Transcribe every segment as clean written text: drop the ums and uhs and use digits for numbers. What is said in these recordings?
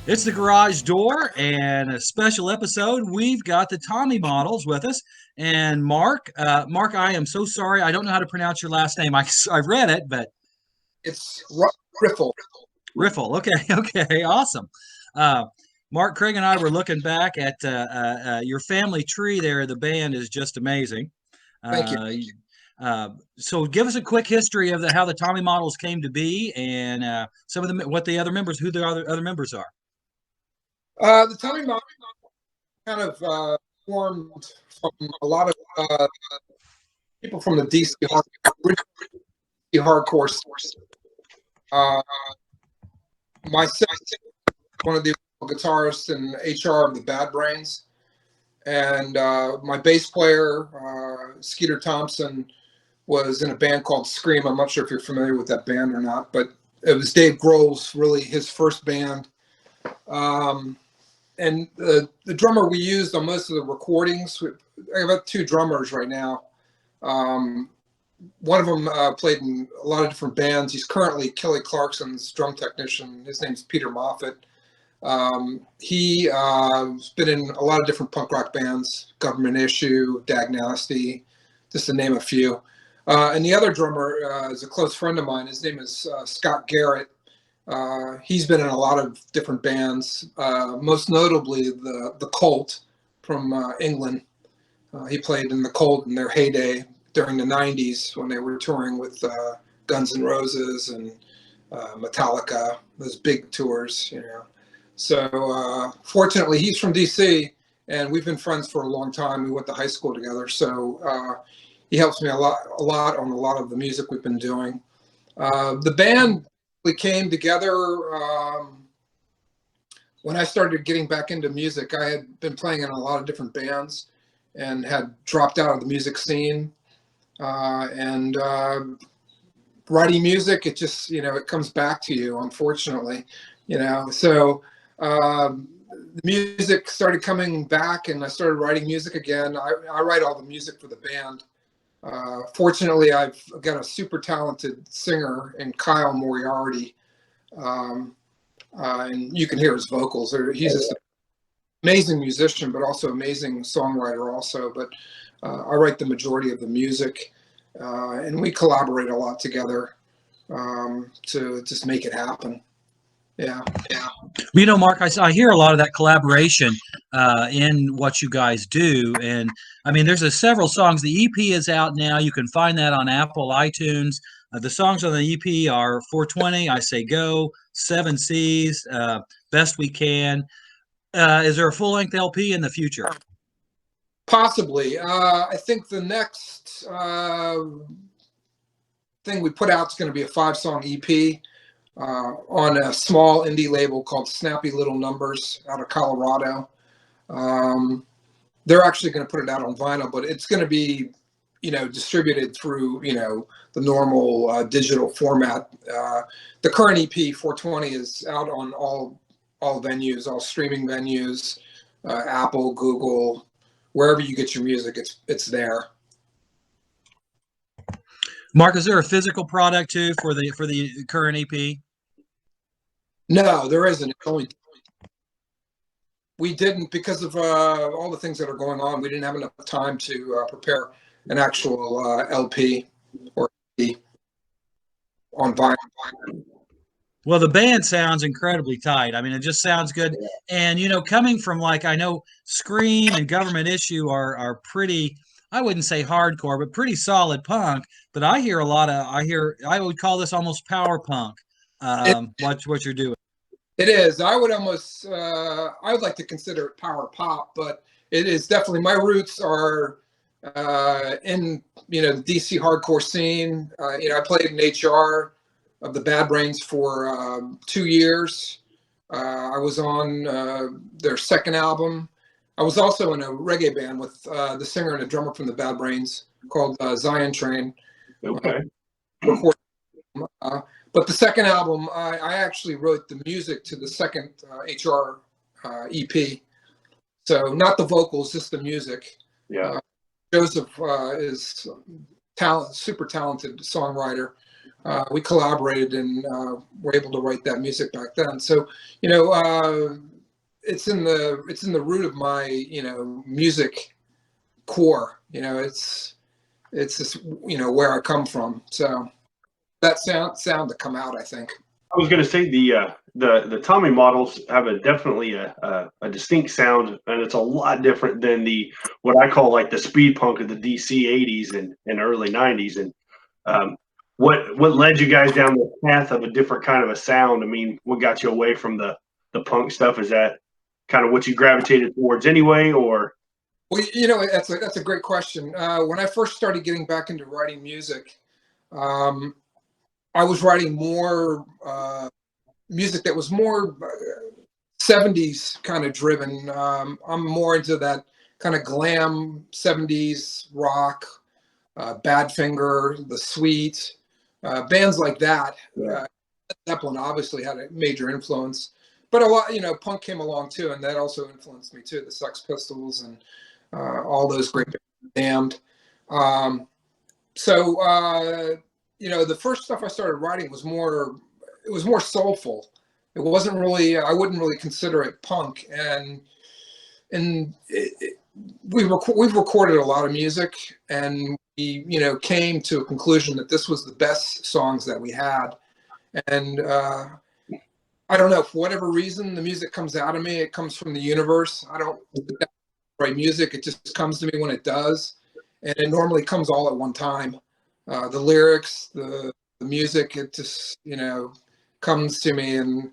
It's the garage door and a special episode. We've got the Tommy models with us and Mark. Mark, I am so sorry. I don't know how to pronounce your last name. I read it, but It's Riffle. Riffle. Okay, okay, awesome. Uh, Mark, Craig, and I were looking back at your family tree there. The band is just amazing. Thank you. Uh, so give us a quick history of how the Tommy models came to be and some of what the other members, who the other members are. The Tommy Mom kind of formed from a lot of people from the hardcore source. Uh, myself, one of the guitarists and HR of the Bad Brains, and my bass player, Skeeter Thompson, was in a band called Scream. I'm not sure if you're familiar with that band or not, but it was Dave Grohl's, really his first band. And the drummer we used on most of the recordings, I have about two drummers right now. One of them played in a lot of different bands. He's currently Kelly Clarkson's drum technician. His name's Peter Moffat. He's been in a lot of different punk rock bands, Government Issue, Dag Nasty, just to name a few. And the other drummer is a close friend of mine. His name is Scott Garrett. He's been in a lot of different bands, most notably the Cult from England. He played in the Cult in their heyday during the 90s when they were touring with Guns N' Roses and Metallica, those big tours, you know. So fortunately, he's from DC, and we've been friends for a long time. We went to high school together, so he helps me a lot on a lot of the music we've been doing. The band we came together when I started getting back into music. I had been playing in a lot of different bands and had dropped out of the music scene. And writing music, it just, it comes back to you, unfortunately, So the music started coming back and I started writing music again. I write all the music for the band. Fortunately, I've got a super talented singer in Kyle Moriarty, and you can hear his vocals. He's just an amazing musician, but also amazing songwriter also. But I write the majority of the music, and we collaborate a lot together to just make it happen. Yeah. Mark, I hear a lot of that collaboration in what you guys do, and I mean, there's several songs. The EP is out now. You can find that on Apple, iTunes. The songs on the EP are 420, I Say Go, Seven Seas, Best We Can. Is there a full-length LP in the future? Possibly. I think the next thing we put out is going to be a 5-song EP. On a small indie label called Snappy Little Numbers out of Colorado. They're actually going to put it out on vinyl, but it's going to be, distributed through, the normal digital format. The current EP 420 is out on all venues, all streaming venues, Apple, Google, wherever you get your music, it's there. Mark, is there a physical product too for the current EP? No, there isn't. We didn't, because of all the things that are going on. We didn't have enough time to prepare an actual LP or EP on vinyl. Well, the band sounds incredibly tight. I mean, it just sounds good. And coming from, like, I know Scream and Government Issue are pretty, I wouldn't say hardcore, but pretty solid punk. But I hear I would call this almost power punk. What you're doing. It is. I would like to consider it power pop, but it is definitely, my roots are in, the DC hardcore scene. I played in HR of the Bad Brains for 2 years. I was on their second album. I was also in a reggae band with the singer and a drummer from the Bad Brains called Zion Train. Okay. But the second album, I actually wrote the music to the second HR EP. So not the vocals, just the music. Yeah. Joseph is super talented songwriter. We collaborated and were able to write that music back then. So, you know, it's in the root of my, you know, music core. You know, it's just, you know, where I come from. So that sound to come out, I think. I was going to say the Tommy models have definitely a distinct sound, and it's a lot different than the what I call like the speed punk of the DC '80s and early '90s. And what led you guys down the path of a different kind of a sound? I mean, what got you away from the punk stuff? Is that kind of what you gravitated towards anyway, or? Well, you know, that's a great question. When I first started getting back into writing music, I was writing more music that was more 70s kind of driven. I'm more into that kind of glam 70s rock, Badfinger, The Sweet, bands like that. Zeppelin obviously had a major influence, but a lot, you know, punk came along too, and that also influenced me too. The Sex Pistols and all those great bands, Damned. You know, the first stuff I started writing was more soulful. It wasn't really, I wouldn't really consider it punk. And we've recorded a lot of music, and we, you know, came to a conclusion that this was the best songs that we had. And I don't know, for whatever reason, the music comes out of me. It comes from the universe. I don't write music. It just comes to me when it does. And it normally comes all at one time. The lyrics, the music, it just, you know, comes to me, and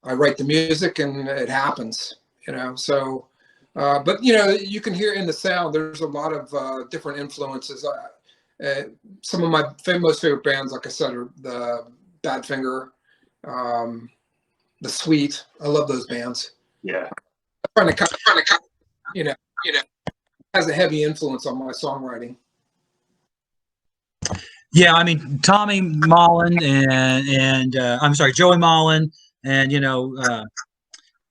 I write the music and it happens, you know. So, but, you know, you can hear in the sound, there's a lot of different influences. Some of my most favorite bands, like I said, are the Badfinger, The Sweet. I love those bands. Yeah. Trying to you know, has a heavy influence on my songwriting. Yeah, I mean Tommy Mullen and I'm sorry, Joey Mullen, and you know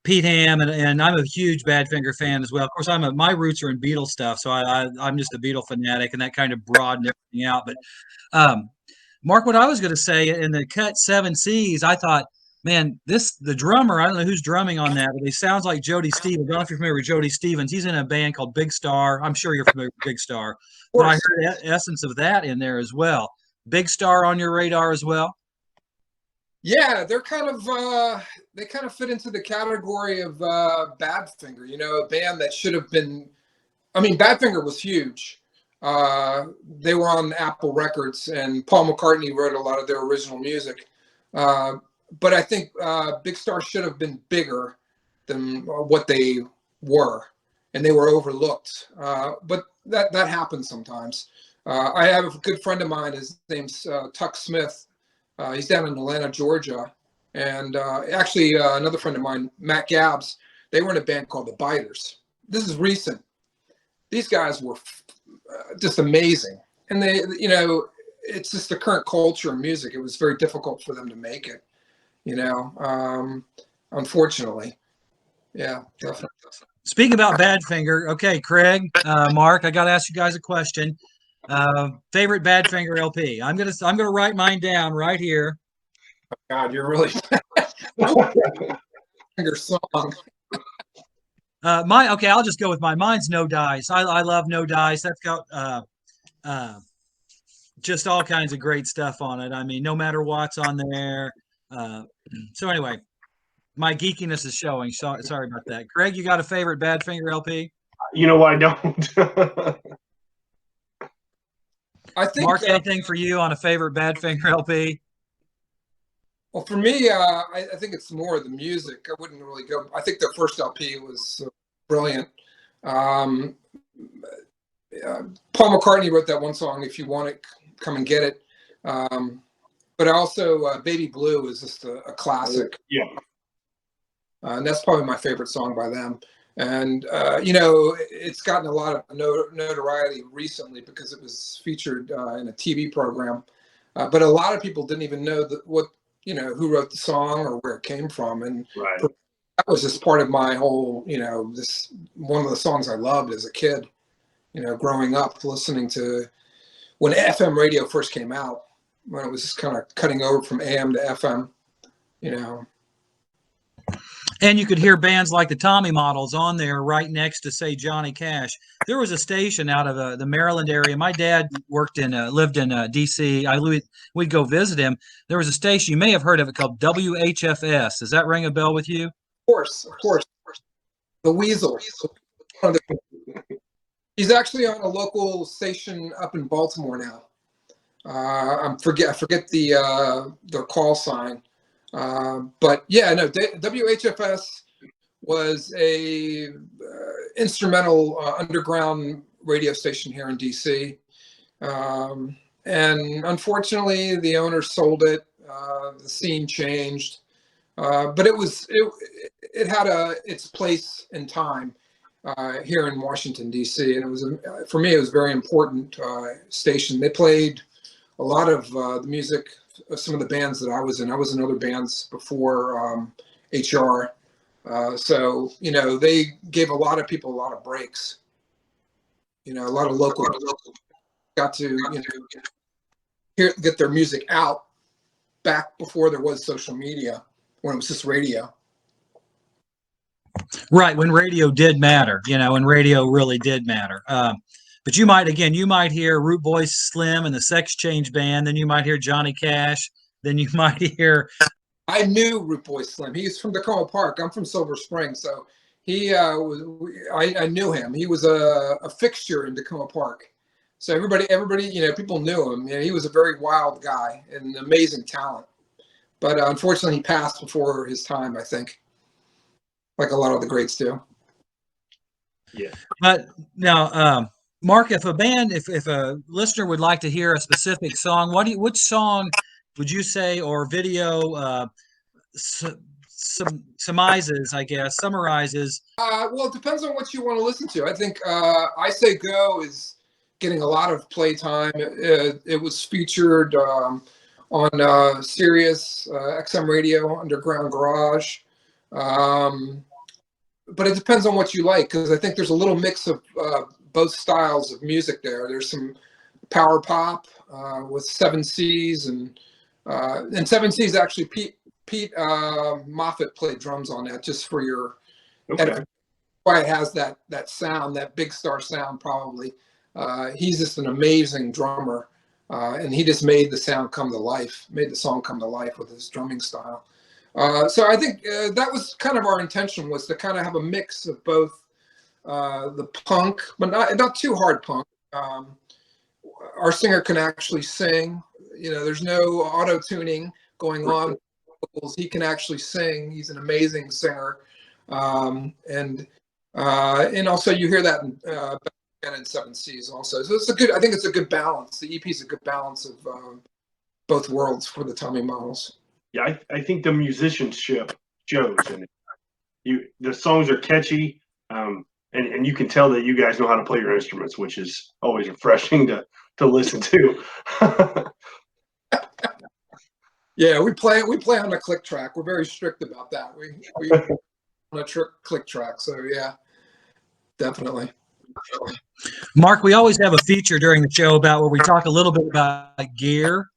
Pete Ham, and I'm a huge Badfinger fan as well. Of course, my roots are in Beatles stuff, so I'm just a Beatle fanatic, and that kind of broadened everything out. But Mark, what I was going to say in the cut 7Cs, I thought, man, the drummer, I don't know who's drumming on that, but he sounds like Jody Stevens. I don't know if you're familiar with Jody Stevens. He's in a band called Big Star. I'm sure you're familiar with Big Star. But I heard essence of that in there as well. Big Star on your radar as well? Yeah, they're kind of they kind of fit into the category of Badfinger, you know, a band that should have been. I mean, Badfinger was huge. They were on Apple Records, and Paul McCartney wrote a lot of their original music. But I think Big Star should have been bigger than what they were, and they were overlooked. But that happens sometimes. I have a good friend of mine. His name's Tuck Smith. He's down in Atlanta, Georgia. And actually, another friend of mine, Matt Gabbs, they were in a band called The Biters. This is recent. These guys were just amazing. And they, you know, it's just the current culture of music. It was very difficult for them to make it, you know, unfortunately. Yeah, definitely. Speaking about Badfinger, okay, Craig, Mark, I got to ask you guys a question. Favorite Badfinger LP? I'm gonna write mine down right here. Oh, God, you're really your song. Okay, I'll just go with mine. Mine's No Dice. I love No Dice. That's got just all kinds of great stuff on it. I mean, no matter what's on there. So anyway, my geekiness is showing. Sorry about that. Craig, you got a favorite Badfinger LP? You know, I don't. I think Mark, anything for you on a favorite Badfinger LP? Well, for me, I think it's more the music. I wouldn't really go. I think their first LP was brilliant. Paul McCartney wrote that one song, "If You Want It, Come and Get It." But also, "Baby Blue" is just a classic. Yeah. And that's probably my favorite song by them. And, you know, it's gotten a lot of notoriety recently because it was featured in a TV program. But a lot of people didn't even know who wrote the song or where it came from. And that was just part of my whole, you know, this one of the songs I loved as a kid, you know, growing up, listening to when FM radio first came out. when it was just kind of cutting over from AM to FM, you know. And you could hear bands like the Tommy Models on there right next to, say, Johnny Cash. There was a station out of the Maryland area. My dad lived in D.C. We'd go visit him. There was a station, you may have heard of it, called WHFS. Does that ring a bell with you? Of course. The Weasel. He's actually on a local station up in Baltimore now. I forget the call sign. But yeah, no, WHFS was a instrumental underground radio station here in DC. And unfortunately, the owner sold it. The scene changed. But it had its place in time here in Washington, D.C. And it was, for me, it was a very important station. They played a lot of the music of some of the bands that I was in. I was in other bands before HR. So, you know, they gave a lot of people a lot of breaks. You know, a lot of local got to, you know, get their music out back before there was social media, when it was just radio. Right, when radio did matter, you know, when radio really did matter. But you might hear Root Boy Slim and the Sex Change Band, then you might hear Johnny Cash, then you might hear. I knew Root Boy Slim. He's from Tacoma Park. I'm from Silver Spring, so I knew him. He was a fixture in Tacoma Park. So everybody, you know, people knew him. You know, he was a very wild guy and amazing talent. But unfortunately, he passed before his time, I think, like a lot of the greats do. Yeah. But now, Mark, if a listener would like to hear a specific song, which song would you say, or video summarizes? Well, it depends on what you want to listen to. I think I Say Go is getting a lot of playtime. It was featured on Sirius XM Radio, Underground Garage. But it depends on what you like, because I think there's a little mix of both styles of music there. There's some power pop with Seven Seas, and Seven Seas, actually Pete Moffat played drums on that, just for your edification. Why it has that sound, that big star sound, probably. He's just an amazing drummer, and he just made the song come to life with his drumming style. So I think that was kind of our intention, was to kind of have a mix of both the punk, but not too hard punk. Our singer can actually sing. You know, there's no auto tuning going on. He can actually sing. He's an amazing singer, and also you hear that in Seven Seas also. So I think it's a good balance. The EP is a good balance of both worlds for the Tommy Models. Yeah, I think the musicianship shows, and the songs are catchy, and you can tell that you guys know how to play your instruments, which is always refreshing to listen to. Yeah, we play on a click track. We're very strict about that. We on a click track. So yeah, definitely. Mark, we always have a feature during the show where we talk a little bit about gear.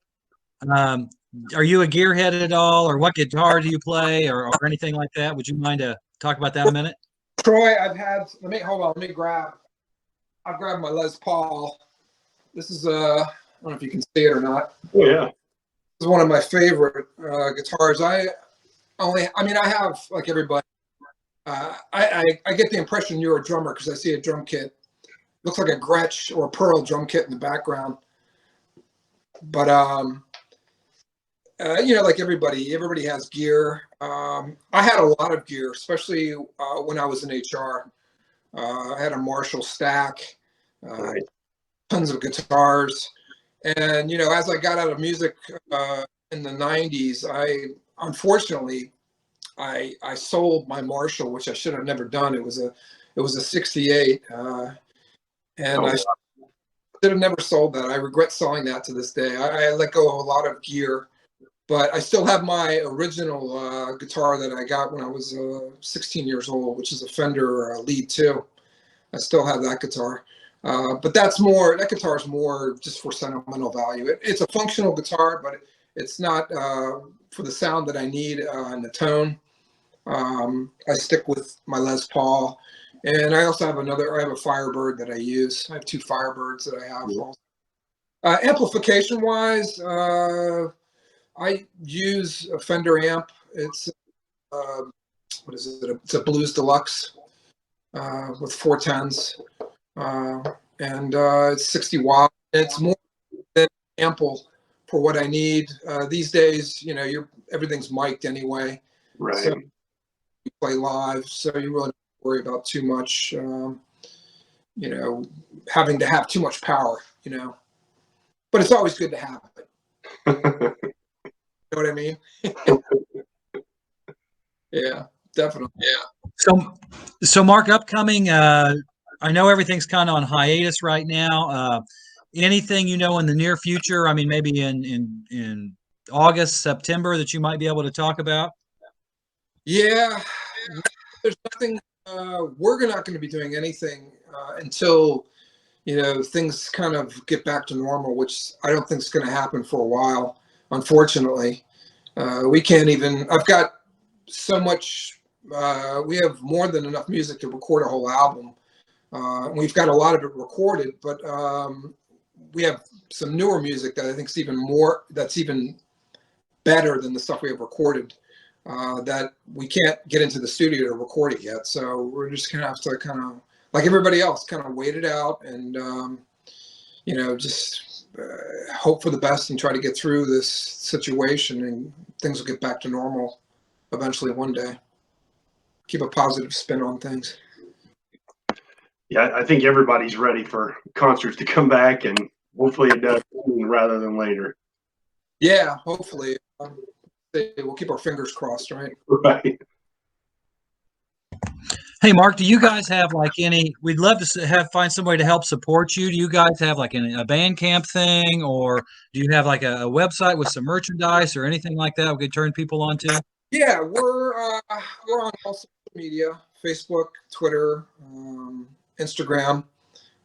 Are you a gearhead at all, or what guitar do you play, or anything like that? Would you mind to talk about that a minute? Troy, I've grabbed my Les Paul. This is I don't know if you can see it or not. Oh, yeah. This is one of my favorite guitars. I have, like everybody, I get the impression you're a drummer because I see a drum kit. Looks like a Gretsch or a Pearl drum kit in the background. But you know, like everybody has gear. I had a lot of gear, especially when I was in HR. I had a Marshall stack, tons of guitars. And, you know, as I got out of music in the 90s, unfortunately, I sold my Marshall, which I should have never done. It was a 68. I should have never sold that. I regret selling that to this day. I let go of a lot of gear. But I still have my original guitar that I got when I was 16 years old, which is a Fender Lead 2. I still have that guitar. But that guitar is more just for sentimental value. It's a functional guitar, but it's not for the sound that I need and the tone. I stick with my Les Paul, and I also have I have a Firebird that I use. I have 2 Firebirds that I have. Amplification wise, I use a Fender amp. It's what is it? It's a Blues Deluxe with 410s, and it's 60 watts. It's more than ample for what I need these days. You know, everything's mic'd anyway, Right. so you play live, so you really don't worry about too much. You know, having to have too much power. You know, but it's always good to have it. You know what I mean? Yeah, definitely. Yeah. So Mark, upcoming. I know everything's kind of on hiatus right now. Anything in the near future? I mean, maybe in August, September that you might be able to talk about. Yeah, there's nothing. We're not going to be doing anything until things kind of get back to normal, which I don't think is going to happen for a while. Unfortunately, we can't even. I've got so much. We have more than enough music to record a whole album. We've got a lot of it recorded, but we have some newer music that I think is even more. That's even better than the stuff we have recorded. That we can't get into the studio to record it yet. So we're just gonna have to kind of, like everybody else, kind of wait it out and just hope for the best and try to get through this situation, and things will get back to normal eventually one day. Keep a positive spin on things. Yeah, I think everybody's ready for concerts to come back, and hopefully it does sooner rather than later. Yeah, hopefully. We'll keep our fingers crossed, right? Right. Hey, Mark, do you guys have we'd love to find somebody to help support you. Do you guys have like a Bandcamp thing, or do you have like a website with some merchandise or anything like that we could turn people onto? Yeah, we're on all social media: Facebook, Twitter, Instagram.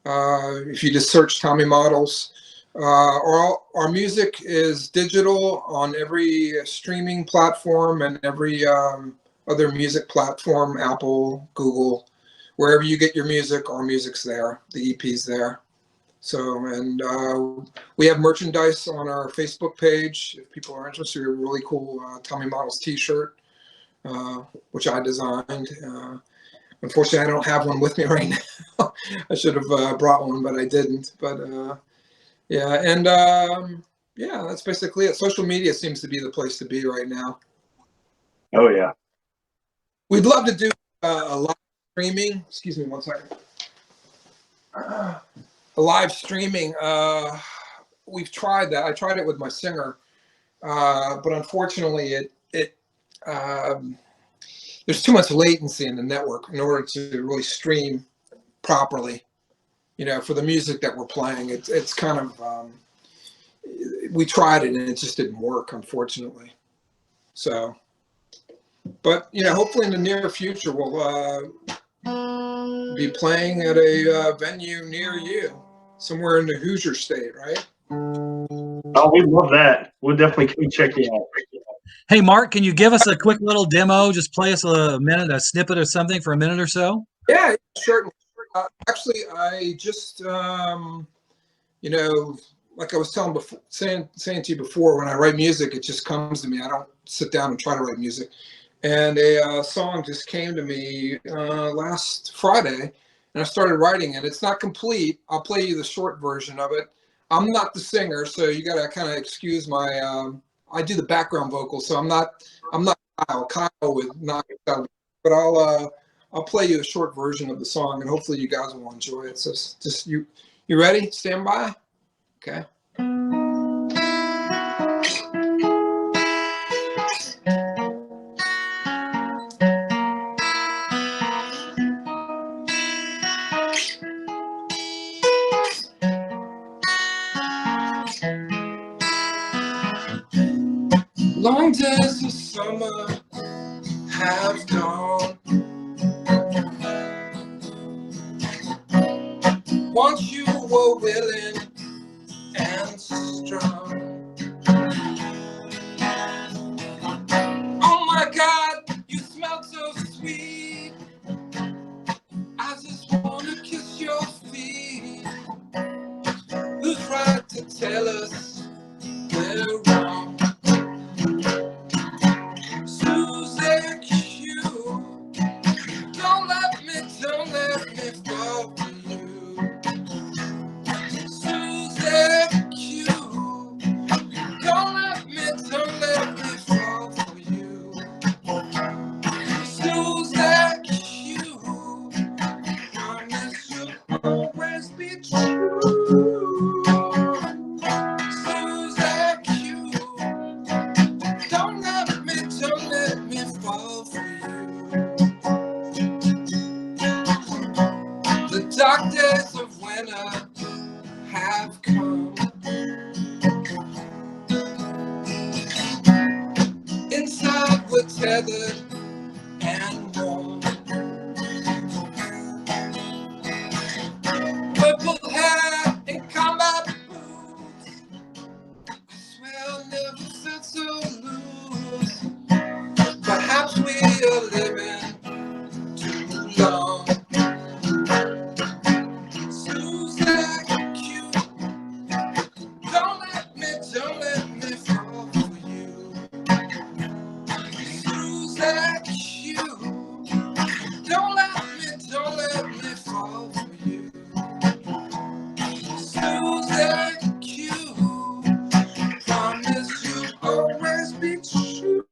If you just search Tommy Models, our music is digital on every streaming platform and every other music platform, Apple, Google, wherever you get your music, our music's there. The EP's there. So, and we have merchandise on our Facebook page. If people are interested, we have a really cool Tommy Models T-shirt, which I designed. Unfortunately, I don't have one with me right now. I should have brought one, but I didn't. But yeah, and yeah, that's basically it. Social media seems to be the place to be right now. Oh yeah. We'd love to do a live streaming. Excuse me one second. A live streaming. We've tried that. I tried it with my singer, but unfortunately, there's too much latency in the network in order to really stream properly. For the music that we're playing, it's kind of we tried it and it just didn't work, unfortunately. So, but hopefully in the near future we'll be playing at a venue near you, somewhere in the Hoosier State, right? Oh, we love that. We'll definitely come check you out. Hey, Mark, can you give us a quick little demo? Just play us a snippet or something for a minute or so. Yeah, certainly. Actually, I just, like I was saying to you before, when I write music, it just comes to me. I don't sit down and try to write music. And a song just came to me last Friday, and I started writing it. It's not complete. I'll play you the short version of it. I'm not the singer, so you got to kind of excuse my. I do the background vocals, so I'm not Kyle. Kyle would not, but I'll play you a short version of the song, and hopefully you guys will enjoy it. So just you ready? Stand by. Okay. Long days of summer have gone. Want you were willing and strong. Oh my God, you smell so sweet. I just wanna kiss your feet. Who's right to tell us we're wrong? Susie Q, don't let me fall for you. Susie Q, don't let me fall for you. Susie Q, promise you'll always be true. Susie Q, don't let me fall for you. The dark days of winter have come. Inside we're tethered and warm. Purple hair and combat boots. I swear I never felt so loose. Perhaps we are living too long. Susie Q, don't let me fall for you. Susie Q, don't let me fall for you. Susie Q, promise you'll always be true.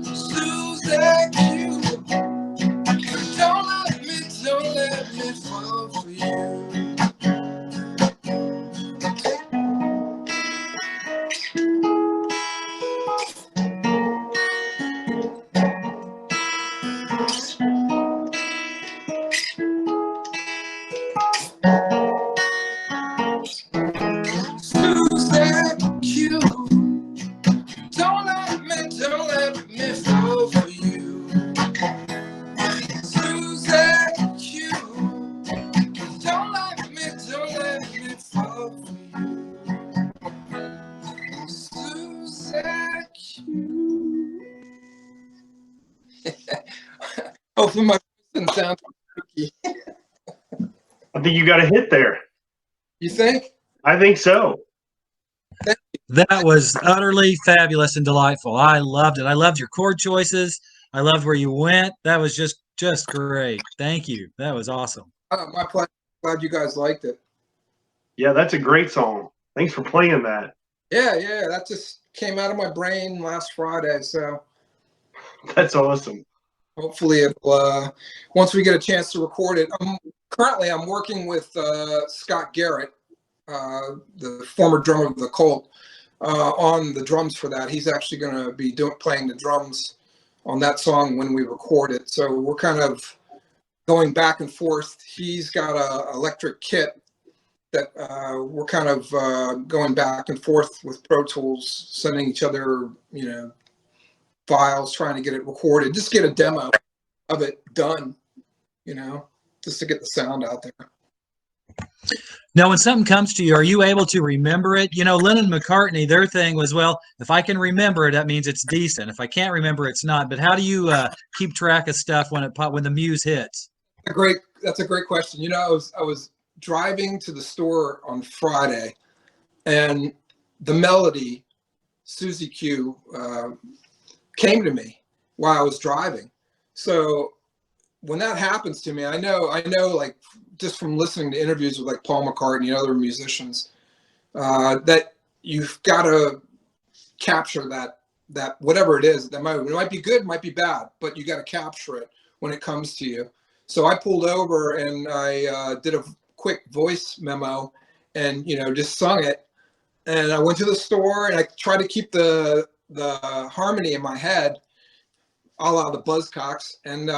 Susie Q, don't let me fall for you. Susie Q, don't let me fall for you. Susie Q, don't let me fall for you. Susie Q. Hopefully my voice didn't sound freaky. I think you got a hit there. You think? I think so. That was utterly fabulous and delightful. I loved it. I loved your chord choices. I loved where you went. That was just great. Thank you. That was awesome. My pleasure. Glad you guys liked it. Yeah, that's a great song. Thanks for playing that. Yeah, that just came out of my brain last Friday. So That's awesome. hopefully it'll, once we get a chance to record it. Currently, I'm working with Scott Garrett, the former drummer of the Cult, on the drums for that. He's actually going to be playing the drums on that song when we record it. So we're kind of going back and forth. He's got a electric kit that we're kind of going back and forth with Pro Tools, sending each other, files, trying to get it recorded, just get a demo of it done, just to get the sound out there. Now, when something comes to you, are you able to remember it? Lennon and McCartney, their thing was, well, if I can remember it, that means it's decent. If I can't remember, it's not. But how do you keep track of stuff when the muse hits? That's a great question. I was driving to the store on Friday, and the melody, Susie Q, came to me while I was driving. So when that happens to me, I know, like just from listening to interviews with like Paul McCartney and other musicians, that you've got to capture that whatever it is. It might be good, might be bad, but you got to capture it when it comes to you. So I pulled over and I did a quick voice memo and just sung it. And I went to the store and I tried to keep the harmony in my head, a la the Buzzcocks. And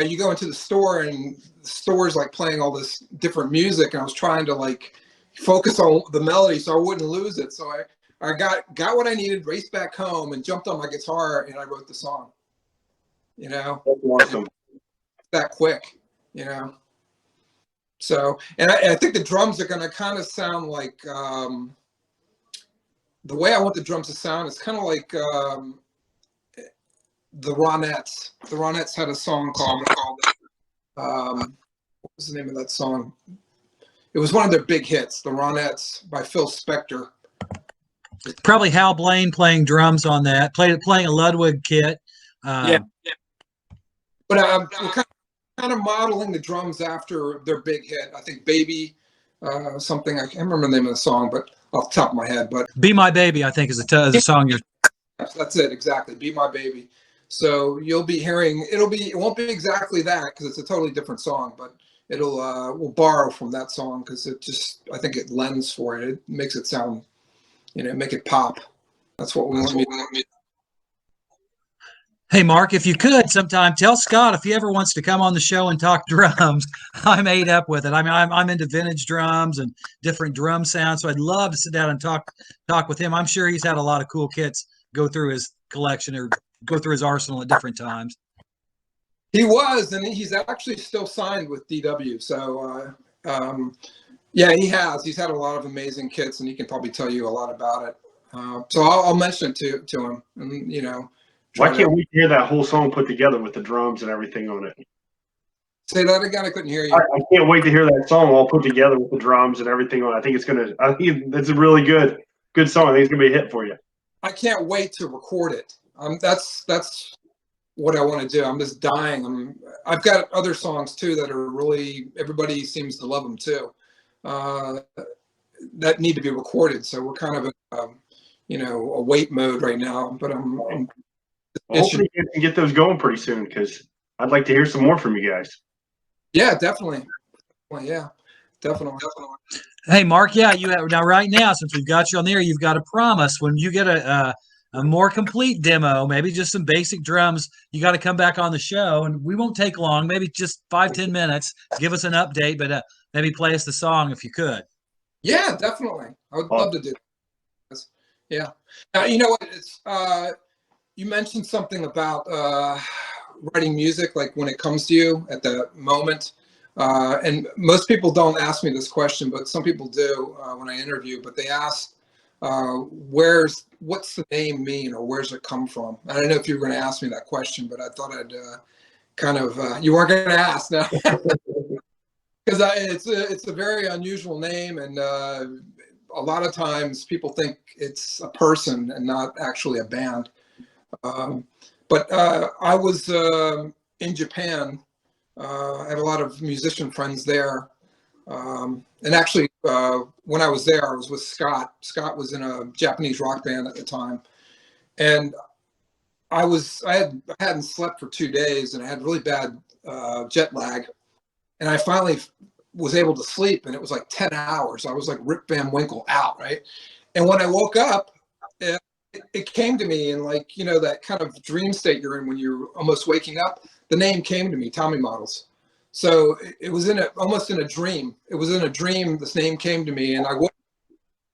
you go into the store and the store's like playing all this different music, and I was trying to like focus on the melody so I wouldn't lose it. So I got what I needed, raced back home, and jumped on my guitar and I wrote the song. That's awesome. That quick, you know. So, and I think the drums are going to kind of sound like the way I want the drums to sound is kind of like the Ronettes. The Ronettes had a song called what was the name of that song? It was one of their big hits, The Ronettes by Phil Spector. Probably Hal Blaine playing drums on that, playing a Ludwig kit. Yeah. But we're kind of modeling the drums after their big hit. I think Baby, something, I can't remember the name of the song, but off the top of my head. But Be My Baby, I think, is the song you're. That's it, exactly. Be My Baby. So you'll be hearing, it won't be exactly that because it's a totally different song, but we'll borrow from that song because I think it lends for it. It makes it sound, make it pop. That's what we want. Hey, Mark, if you could sometime tell Scott if he ever wants to come on the show and talk drums. I'm ate up with it. I mean, I'm into vintage drums and different drum sounds, so I'd love to sit down and talk with him. I'm sure he's had a lot of cool kits go through his collection or go through his arsenal at different times. He was, and he's actually still signed with DW. So, yeah, he has. He's had a lot of amazing kits, and he can probably tell you a lot about it. So I'll mention it to him, and Why can't we hear that whole song put together with the drums and everything on it? Say that again. I couldn't hear you. I can't wait to hear that song all put together with the drums and everything on it. I think it's a really good song. I think it's gonna be a hit for you. I can't wait to record it. That's what I want to do. I'm just dying. I've got other songs too that are really, everybody seems to love them too, that need to be recorded. So we're kind of in, a wait mode right now. But I'm hopefully you can get those going pretty soon because I'd like to hear some more from you guys. Yeah, definitely. Well, yeah, definitely. Hey, Mark, yeah, you have now right now, since we've got you on there, you've got to promise when you get a more complete demo, maybe just some basic drums, you got to come back on the show, and we won't take long, maybe just 5-10 minutes. Give us an update, but maybe play us the song if you could. Yeah, definitely. I would love to do this. Yeah. You know what? It's you mentioned something about writing music, like when it comes to you at the moment. And most people don't ask me this question, but some people do when I interview. But they ask, what's the name mean, or where's it come from? I don't know if you were going to ask me that question, but I thought I'd kind of you weren't going to ask now, because it's a very unusual name, and a lot of times people think it's a person and not actually a band. But I was in Japan. I had a lot of musician friends there. And actually, when I was there, I was with Scott. Scott was in a Japanese rock band at the time. And I hadn't slept for 2 days, and I had really bad jet lag. And I finally was able to sleep, and it was like 10 hours. I was like Rip Van Winkle out, right? And when I woke up, it came to me in, like, that kind of dream state you're in when you're almost waking up. The name came to me, Tommy Models. So it was almost in a dream. It was in a dream. This name came to me, and I woke,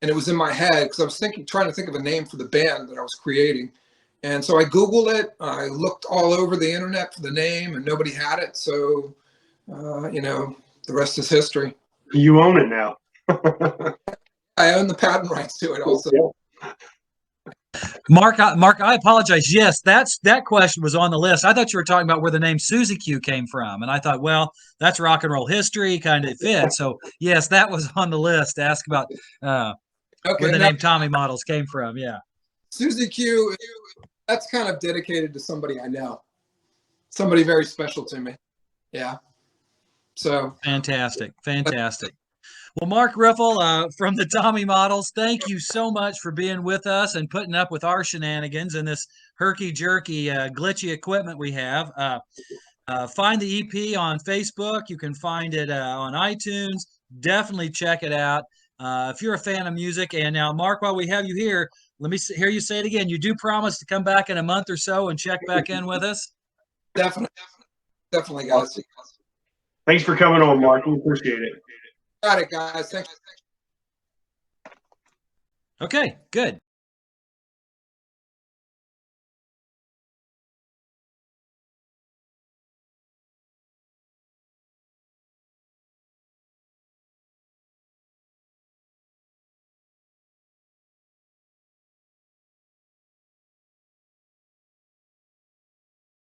and it was in my head because I was trying to think of a name for the band that I was creating. And so I Googled it. I looked all over the internet for the name, and nobody had it. So, the rest is history. You own it now. I own the patent rights to it also. Yeah. Mark, I apologize. Yes, that question was on the list. I thought you were talking about where the name Susie Q came from, and I thought, well, that's rock and roll history, kind of fits. So yes, that was on the list to ask about where the name Tommy Models came from. Yeah, Susie Q, that's kind of dedicated to somebody I know, somebody very special to me. Yeah. So fantastic. Well, Marc Riffle from the Tommy Models, thank you so much for being with us and putting up with our shenanigans and this herky-jerky, glitchy equipment we have. Find the EP on Facebook. You can find it on iTunes. Definitely check it out if you're a fan of music. And now, Mark, while we have you here, let me hear you say it again. You do promise to come back in a month or so and check back in with us? Definitely, guys. Thanks for coming on, Mark. We appreciate it. Got it, guys. Thanks. Okay, good.